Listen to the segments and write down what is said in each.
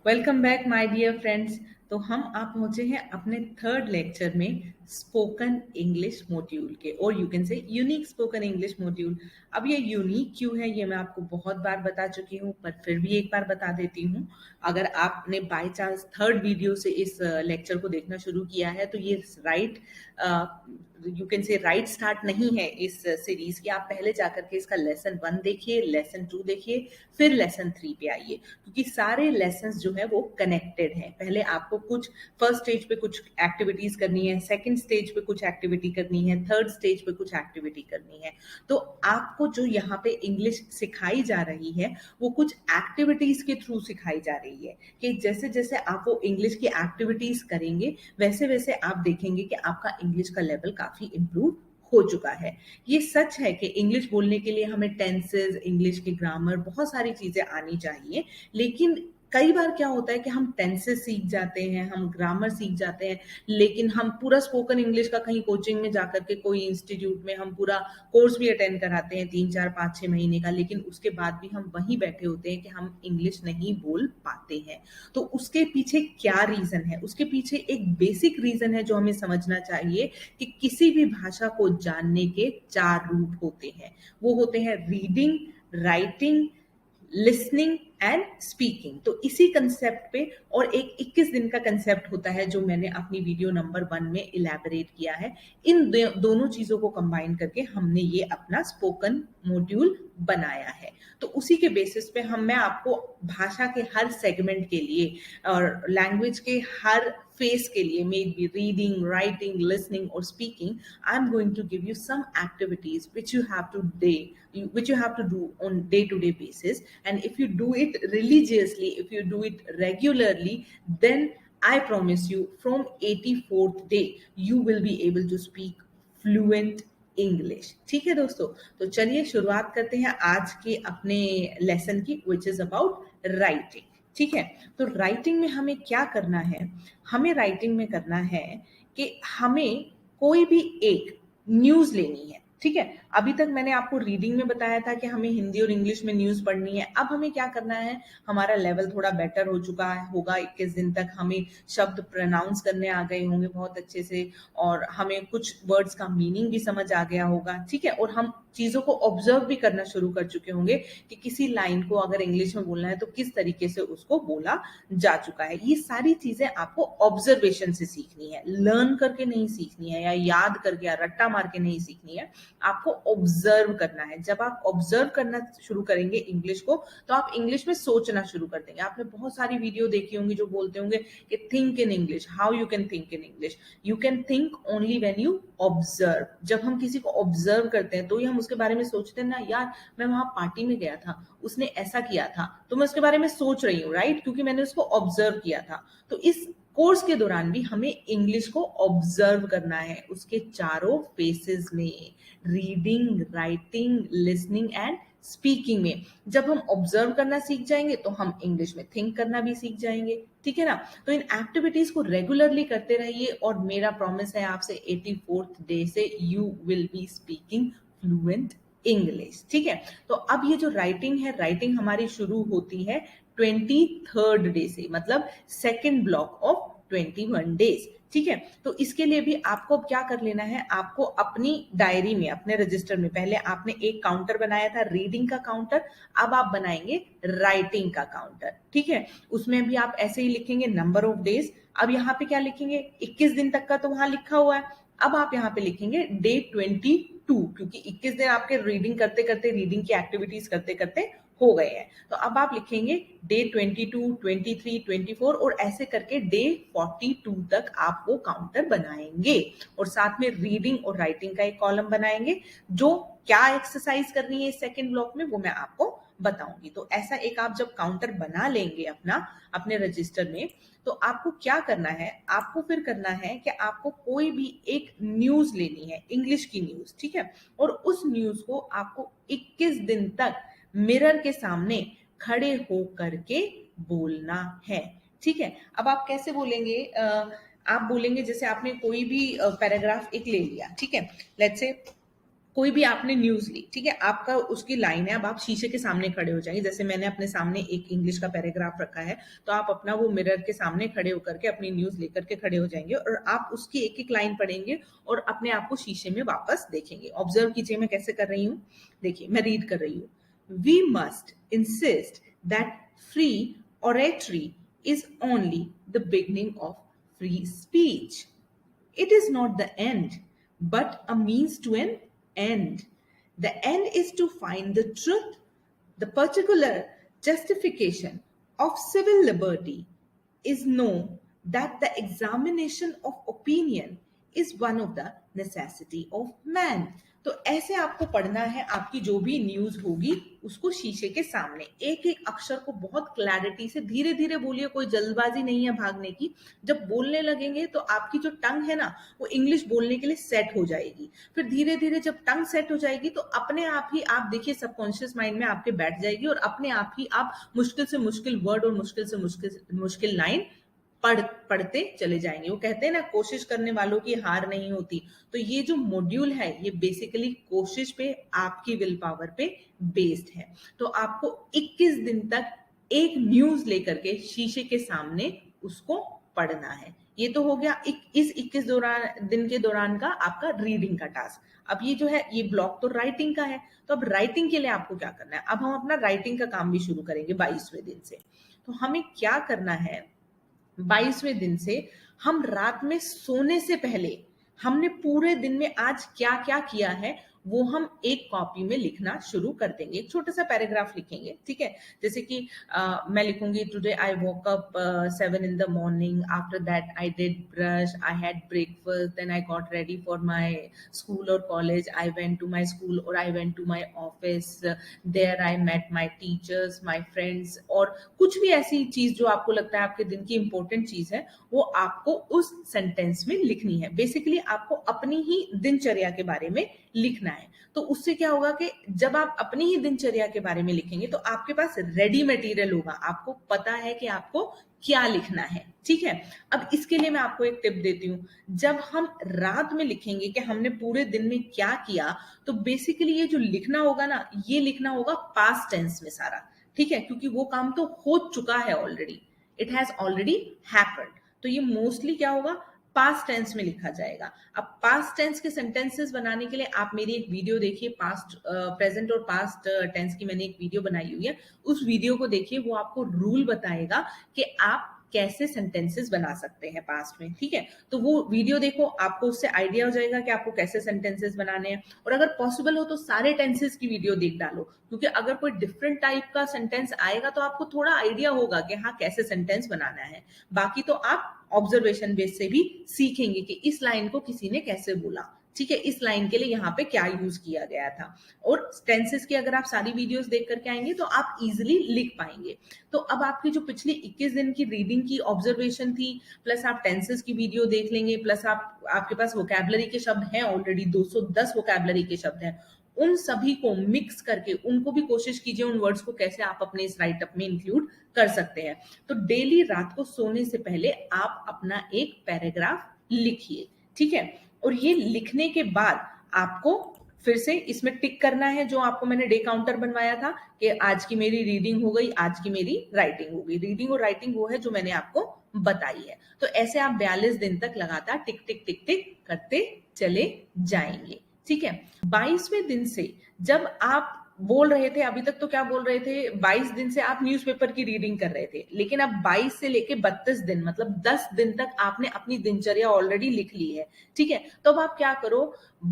Welcome back my dear friends. तो हम आप पहुंचे हैं अपने थर्ड लेक्चर में स्पोकन इंग्लिश मॉड्यूल के, और you can say unique spoken English module. अब ये यूनिक क्यों है ये मैं आपको बहुत बार बता चुकी हूँ, पर फिर भी एक बार बता देती हूँ। अगर आपने बाय चांस थर्ड वीडियो से इस लेक्चर को देखना शुरू किया है तो ये राइट यू कैन से राइट स्टार्ट नहीं है इस सीरीज की। आप पहले जाकर के इसका लेसन 1 देखिए, लेसन 2 देखिए, फिर लेसन 3 पे आइए, क्योंकि सारे लेसन्स जो है वो कनेक्टेड हैं। पहले आपको कुछ फर्स्ट स्टेज पे कुछ एक्टिविटीज करनी है, सेकंड स्टेज पे कुछ एक्टिविटी करनी है, थर्ड स्टेज पे कुछ एक्टिविटी करनी है। तो आपको जो यहाँ पे इंग्लिश सिखाई जा रही है वो कुछ एक्टिविटीज के थ्रू सिखाई जा रही है, कि जैसे जैसे आप वो इंग्लिश की एक्टिविटीज करेंगे वैसे वैसे आप देखेंगे कि आपका इंग्लिश का लेवल काफी इंप्रूव हो चुका है। ये सच है कि इंग्लिश बोलने के लिए हमें टेंसेस, इंग्लिश की ग्रामर, बहुत सारी चीजें आनी चाहिए, लेकिन कई बार क्या होता है कि हम टेंसेस सीख जाते हैं, हम ग्रामर सीख जाते हैं, लेकिन हम पूरा स्पोकन इंग्लिश का कहीं कोचिंग में जाकर के कोई इंस्टीट्यूट में हम पूरा कोर्स भी अटेंड कराते हैं 3 4 5 6 महीने का, लेकिन उसके बाद भी हम वहीं बैठे होते हैं कि हम इंग्लिश नहीं बोल पाते हैं। तो उसके पीछे क्या रीजन है? उसके पीछे एक बेसिक रीजन है जो हमें समझना चाहिए, कि किसी भी भाषा को जानने के 4 रूप होते हैं। वो होते हैं reading, writing, listening and speaking. तो इसी कंसेप्ट पे और एक 21 दिन का कंसेप्ट होता है जो मैंने अपनी वीडियो नंबर 1 में इलेबोरेट किया है। इन दोनों चीजों को कंबाइन करके हमने ये अपना स्पोकन मॉड्यूल बनाया है। तो उसी के बेसिस पे मैं आपको भाषा के हर सेगमेंट के लिए और लैंग्वेज के हर फेस के लिए, maybe reading, writing, listening और speaking, I am going to give you some activities which you have to do on day to day basis. And if you do it religiously, if you do it regularly, then I promise you from 84th day you will be able to speak fluent English. ठीक है दोस्तों, तो चलिए शुरुआत करते हैं आज के अपने लेसन की, विच इज अबाउट राइटिंग। ठीक है, तो राइटिंग में हमें क्या करना है? हमें राइटिंग में करना है कि हमें कोई भी एक न्यूज लेनी है। ठीक है, अभी तक मैंने आपको रीडिंग में बताया था कि हमें हिंदी और इंग्लिश में न्यूज पढ़नी है। अब हमें क्या करना है, हमारा लेवल थोड़ा बेटर हो चुका है होगा 21 दिन तक, हमें शब्द प्रोनाउंस करने आ गए होंगे बहुत अच्छे से, और हमें कुछ वर्ड्स का मीनिंग भी समझ आ गया होगा। ठीक है, और हम चीजों को ऑब्जर्व भी करना शुरू कर चुके होंगे कि किसी लाइन को अगर इंग्लिश में बोलना है तो किस तरीके से उसको बोला जा चुका है। ये सारी चीजें आपको ऑब्जर्वेशन से सीखनी है, लर्न करके नहीं सीखनी है, या याद करके या रट्टा मार के नहीं सीखनी है। आपको ऑब्जर्व करना है। जब आप ऑब्जर्व करना शुरू करेंगे इंग्लिश को, तो आप इंग्लिश में सोचना शुरू कर देंगे। आपने बहुत सारी वीडियो देखी होंगी जो बोलते होंगे कि think in English. How you can think in English? You can think only when you observe. जब हम किसी को ऑब्जर्व करते हैं तो ही हम उसके बारे में सोचते हैं ना, यार मैं वहां पार्टी में गया था, उसने ऐसा किया था, तो मैं उसके बारे में सोच रही हूँ, राइट? क्योंकि मैंने उसको ऑब्जर्व किया था। तो इस कोर्स के दौरान भी हमें इंग्लिश को ऑब्जर्व करना है, उसके चारों फेसेस में, reading, writing, listening and speaking में। जब हम ऑब्जर्व करना सीख जाएंगे तो हम इंग्लिश में थिंक करना भी सीख जाएंगे। ठीक है ना? तो इन एक्टिविटीज को रेगुलरली करते रहिए, और मेरा प्रॉमिस है आपसे 84th डे से you will be speaking fluent English. ठीक है, तो अब ये जो राइटिंग है, राइटिंग हमारी शुरू होती है 23rd डे से, मतलब सेकेंड ब्लॉक ऑफ 21 डेज। ठीक है, तो इसके लिए भी आपको क्या कर लेना है, आपको अपनी डायरी में, अपने रजिस्टर में, पहले आपने एक काउंटर बनाया था रीडिंग का काउंटर, अब आप बनाएंगे राइटिंग का काउंटर। ठीक है, उसमें भी आप ऐसे ही लिखेंगे नंबर ऑफ डेज। अब यहाँ पे क्या लिखेंगे? 21 दिन तक का तो वहां लिखा हुआ है। अब आप यहाँ पे लिखेंगे डे 22, क्योंकि 21 दिन आपके रीडिंग करते करते, रीडिंग की एक्टिविटीज करते करते हो गए हैं। तो अब आप लिखेंगे डे 22, 23, 24, और ऐसे करके डे 42 तक आप वो काउंटर बनाएंगे, और साथ में रीडिंग और राइटिंग का एक कॉलम बनाएंगे। जो क्या एक्सरसाइज करनी है इस सेकेंड ब्लॉक में वो मैं आपको बताऊंगी। तो ऐसा एक आप जब काउंटर बना लेंगे अपने रजिस्टर में, तो आपको क्या करना है, आपको फिर करना है कि आपको कोई भी एक न्यूज लेनी है, इंग्लिश की न्यूज। ठीक है, और उस न्यूज को आपको 21 दिन तक मिरर के सामने खड़े हो करके बोलना है। ठीक है, अब आप कैसे बोलेंगे? आप बोलेंगे जैसे आपने कोई भी पैराग्राफ एक ले लिया। ठीक है, लेट्स से कोई भी आपने न्यूज ली, ठीक है, आपका उसकी लाइन है, अब आप शीशे के सामने खड़े हो जाएंगे, जैसे मैंने अपने सामने एक इंग्लिश का पैराग्राफ रखा है, तो आप अपना वो मिरर के सामने खड़े होकर के अपनी न्यूज लेकर के खड़े हो जाएंगे और आप उसकी एक एक लाइन पढ़ेंगे और अपने आप को शीशे में वापस देखेंगे। ऑब्जर्व कीजिए मैं कैसे कर रही हूँ। देखिए मैं रीड कर रही हूँ। We must insist that free oratory is only the beginning of free speech. It is not the end, but a means to an end. The end is to find the truth. The particular justification of civil liberty is know that the examination of opinion is one of the necessity of man. तो ऐसे आपको पढ़ना है, आपकी जो भी news होगी उसको शीशे के सामने एक एक अक्षर को बहुत क्लैरिटी से धीरे धीरे बोलिए, कोई जल्दबाजी नहीं है भागने की। जब बोलने लगेंगे तो आपकी जो टंग है ना वो इंग्लिश बोलने के लिए सेट हो जाएगी, फिर धीरे धीरे जब टंग सेट हो जाएगी तो अपने आप ही आप देखिए सबकॉन्शियस माइंड में आपके बैठ जाएगी और अपने आप ही आप मुश्किल से मुश्किल वर्ड और मुश्किल से मुश्किल लाइन पढ़ते चले जाएंगे। वो कहते हैं ना कोशिश करने वालों की हार नहीं होती। तो ये जो मॉड्यूल है ये बेसिकली कोशिश पे, आपकी विल पावर पे बेस्ड है। तो आपको 21 दिन तक एक न्यूज लेकर के शीशे के सामने उसको पढ़ना है। ये तो हो गया इस 21 दिन के दौरान का आपका रीडिंग का टास्क। अब ये जो है ये ब्लॉक तो राइटिंग का है, तो अब राइटिंग के लिए आपको क्या करना है, अब हम अपना राइटिंग का काम भी शुरू करेंगे 22वें दिन से। तो हमें क्या करना है, 22वें दिन से हम रात में सोने से पहले हमने पूरे दिन में आज क्या क्या किया है वो हम एक कॉपी में लिखना शुरू कर देंगे। एक छोटा सा पैराग्राफ लिखेंगे, ठीक है। जैसे कि मैं लिखूंगी today I woke up 7 in the morning, after that I did brush, I had breakfast, then I got ready for my school और college, I went to my school और I went to my office, there I met my teachers, my friends. और कुछ भी ऐसी चीज जो आपको लगता है आपके दिन की इंपॉर्टेंट चीज है वो आपको उस सेंटेंस में लिखनी है। बेसिकली आपको अपनी ही दिनचर्या के बारे में लिखना है। तो उससे क्या होगा कि जब आप अपनी ही दिनचर्या के बारे में लिखेंगे तो आपके पास रेडी मटेरियल होगा, आपको पता है कि आपको क्या लिखना है, ठीक है। अब इसके लिए मैं आपको एक टिप देती हूँ। जब हम रात में लिखेंगे कि हमने पूरे दिन में क्या किया, तो बेसिकली ये जो लिखना होगा ना, ये लिखना होगा पास्ट टेंस में सारा, ठीक है, क्योंकि वो काम तो हो चुका है already, it has already happened. तो ये मोस्टली क्या होगा, पास्ट टेंस में लिखा जाएगा। अब पास्ट टेंस के सेंटेंसेस बनाने के लिए आप मेरी एक वीडियो देखिए, पास्ट प्रेजेंट और पास्ट टेंस की मैंने एक वीडियो बनाई हुई है, उस वीडियो को देखिए, वो आपको रूल बताएगा कि आप कैसे सेंटेंसेस बना सकते हैं पास्ट में, ठीक है। तो वो वीडियो देखो, आपको उससे आइडिया हो जाएगा कि आपको कैसे सेंटेंसेस बनाने हैं। और अगर पॉसिबल हो तो सारे टेंसेस की वीडियो देख डालो, क्योंकि अगर कोई डिफरेंट टाइप का सेंटेंस आएगा तो आपको थोड़ा आइडिया होगा कि हाँ कैसे सेंटेंस बनाना है। बाकी तो आप ऑब्जर्वेशन बेस से भी सीखेंगे कि इस लाइन को किसी ने कैसे बोला, ठीक है, इस लाइन के लिए यहाँ पे क्या यूज किया गया था। और टेंसेस की अगर आप सारी वीडियोस देख करके आएंगे तो आप इजिली लिख पाएंगे। तो अब आपकी जो पिछली 21 दिन की रीडिंग की ऑब्जर्वेशन थी, प्लस आप टेंसेस की वीडियो देख लेंगे, प्लस आपके पास वोकैबुलरी के शब्द हैं ऑलरेडी 210 वोकैबुलरी के शब्द हैं, उन सभी को मिक्स करके उनको भी कोशिश कीजिए उन वर्ड्स को कैसे आप अपने इस राइटअप में इंक्लूड कर सकते हैं। तो डेली रात को सोने से पहले आप अपना एक पैराग्राफ लिखिए, ठीक है। और ये लिखने के बाद आपको फिर से इसमें टिक करना है, जो आपको मैंने डे काउंटर बनवाया था कि आज की मेरी रीडिंग हो गई, आज की मेरी राइटिंग हो गई। रीडिंग और राइटिंग वो है जो मैंने आपको बताई है। तो ऐसे आप 42 दिन तक लगातार टिक टिक टिक टिक करते चले जाएंगे, ठीक है। 22वें दिन से जब आप बोल रहे थे, अभी तक तो क्या बोल रहे थे, 22 दिन से आप न्यूज़पेपर की रीडिंग कर रहे थे, लेकिन अब 22 से लेके 32 दिन मतलब 10 दिन तक आपने अपनी दिनचर्या ऑलरेडी लिख ली है, ठीक है। तो अब आप क्या करो,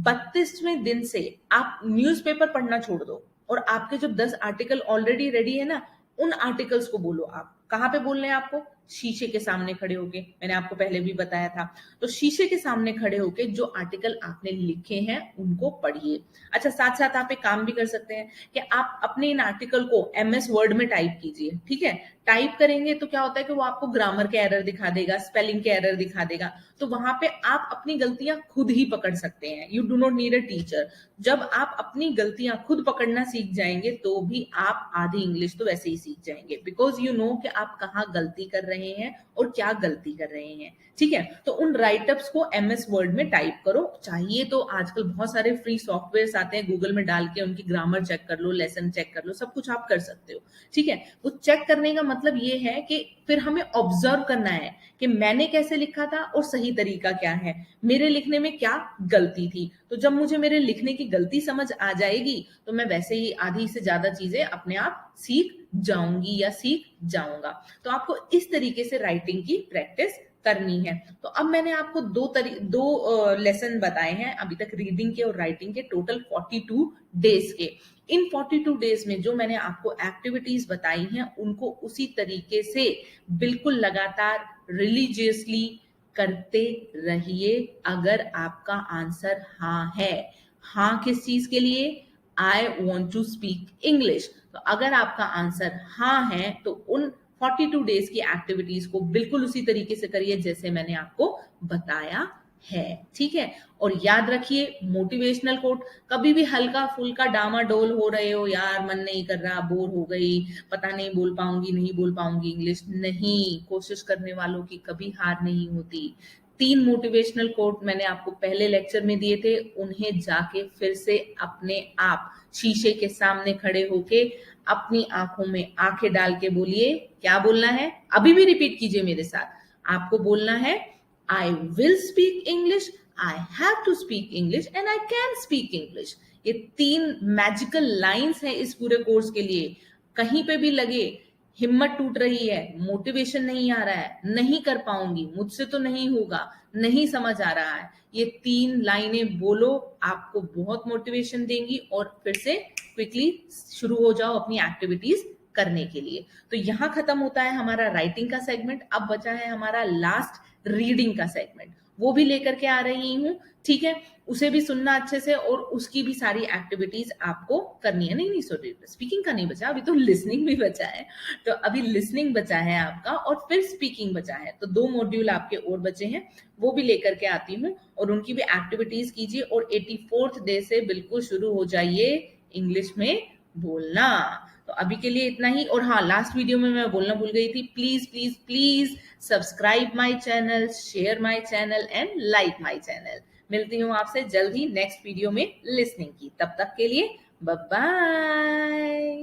32वें दिन से आप न्यूज़पेपर पढ़ना छोड़ दो और आपके जो 10 आर्टिकल ऑलरेडी रेडी है ना, उन आर्टिकल्स को बोलो। आप कहाँ पे बोलने हैं आपको, शीशे के सामने खड़े होके, मैंने आपको पहले भी बताया था। तो शीशे के सामने खड़े होके जो आर्टिकल आपने लिखे हैं उनको पढ़िए। अच्छा, साथ साथ आप एक काम भी कर सकते हैं कि आप अपने इन आर्टिकल को MS वर्ड में टाइप कीजिए, ठीक है। टाइप करेंगे तो क्या होता है कि वो आपको ग्रामर के एरर दिखा देगा, स्पेलिंग के एरर दिखा देगा, तो वहां पे आप अपनी गलतियां खुद ही पकड़ सकते हैं। You do not need a teacher. जब आप अपनी गलतियां खुद पकड़ना सीख जाएंगे तो भी आप आधी इंग्लिश तो वैसे ही सीख जाएंगे, बिकॉज यू नो कि आप कहाँ गलती कर रहे हैं और क्या गलती कर रहे हैं। ठीक है, तो उन राइटअप्स को एमएस वर्ड में टाइप करो। चाहिए तो आजकल बहुत सारे फ्री सॉफ्टवेयर्स आते हैं, गूगल में डाल के उनकी ग्रामर चेक कर लो, लेसन चेक कर लो, सब कुछ आप कर सकते हो। ठीक है, वो चेक करने का मतलब ये है कि फिर हमें ऑब्जर्व करना है कि मैंने कैसे लिखा था और सही तरीका क्या है, मेरे लिखने में क्या गलती थी। तो जब मुझे मेरे लिखने की गलती समझ आ जाएगी तो मैं वैसे ही आधी से ज्यादा चीजें अपने आप सीख जाऊंगी या सीख जाऊंगा। तो आपको इस तरीके से राइटिंग की प्रैक्टिस करनी है। तो अब मैंने आपको दो लेसन बताए हैं अभी तक, रीडिंग के और राइटिंग के, टोटल 42 डेज के। इन 42 डेज में जो मैंने आपको एक्टिविटीज बताई हैं उनको उसी तरीके से बिल्कुल लगातार रिलीजियसली करते रहिए। अगर आपका आंसर हाँ है, हाँ किस चीज के लिए, I want to speak English, तो अगर आपका आंसर हाँ है तो उन 42 डेज की एक्टिविटीज को बिल्कुल उसी तरीके से करिए जैसे मैंने आपको बताया है। ठीक है, और याद रखिए मोटिवेशनल कोट, कभी भी हल्का फुल्का डामाडोल हो रहे हो, यार मन नहीं कर रहा, बोर हो गई, पता नहीं बोल पाऊंगी नहीं बोल पाऊंगी इंग्लिश, नहीं, कोशिश करने वालों की कभी हार नहीं होती। 3 मोटिवेशनल कोट मैंने आपको पहले लेक्चर में दिए थे, उन्हें जाके फिर से अपने आप शीशे के सामने खड़े होके अपनी आंखों में आंखें डाल के बोलिए, क्या बोलना है, अभी भी रिपीट कीजिए मेरे साथ। आपको बोलना है, I will speak English, I have to speak English and I can speak English. ये 3 मैजिकल लाइंस हैं इस पूरे कोर्स के लिए। कहीं पे भी लगे हिम्मत टूट रही है, मोटिवेशन नहीं आ रहा है, नहीं कर पाऊंगी, मुझसे तो नहीं होगा, नहीं समझ आ रहा है, ये 3 लाइनें बोलो, आपको बहुत मोटिवेशन देंगी और फिर से क्विकली शुरू हो जाओ अपनी एक्टिविटीज करने के लिए। तो यहां खत्म होता है हमारा राइटिंग का सेगमेंट। अब बचा है हमारा लास्ट रीडिंग का सेगमेंट, वो भी लेकर के आ रही हूं। ठीक है, उसे भी सुनना अच्छे से और उसकी भी सारी एक्टिविटीज आपको करनी है। नहीं नहीं सॉरी, स्पीकिंग का नहीं बचा, अभी तो लिसनिंग भी बचा है। तो अभी लिसनिंग बचा है आपका और फिर स्पीकिंग बचा है, तो 2 मॉड्यूल आपके और बचे हैं, वो भी लेकर के आती हूँ और उनकी भी एक्टिविटीज कीजिए और 84th डे से बिल्कुल शुरू हो जाइए इंग्लिश में बोलना। तो अभी के लिए इतना ही। और हाँ, लास्ट वीडियो में मैं बोलना भूल गई थी, please please please subscribe my channel, share my channel and like my channel. मिलती हूँ आपसे जल्द ही नेक्स्ट वीडियो में लिसनिंग की, तब तक के लिए बाय बाय।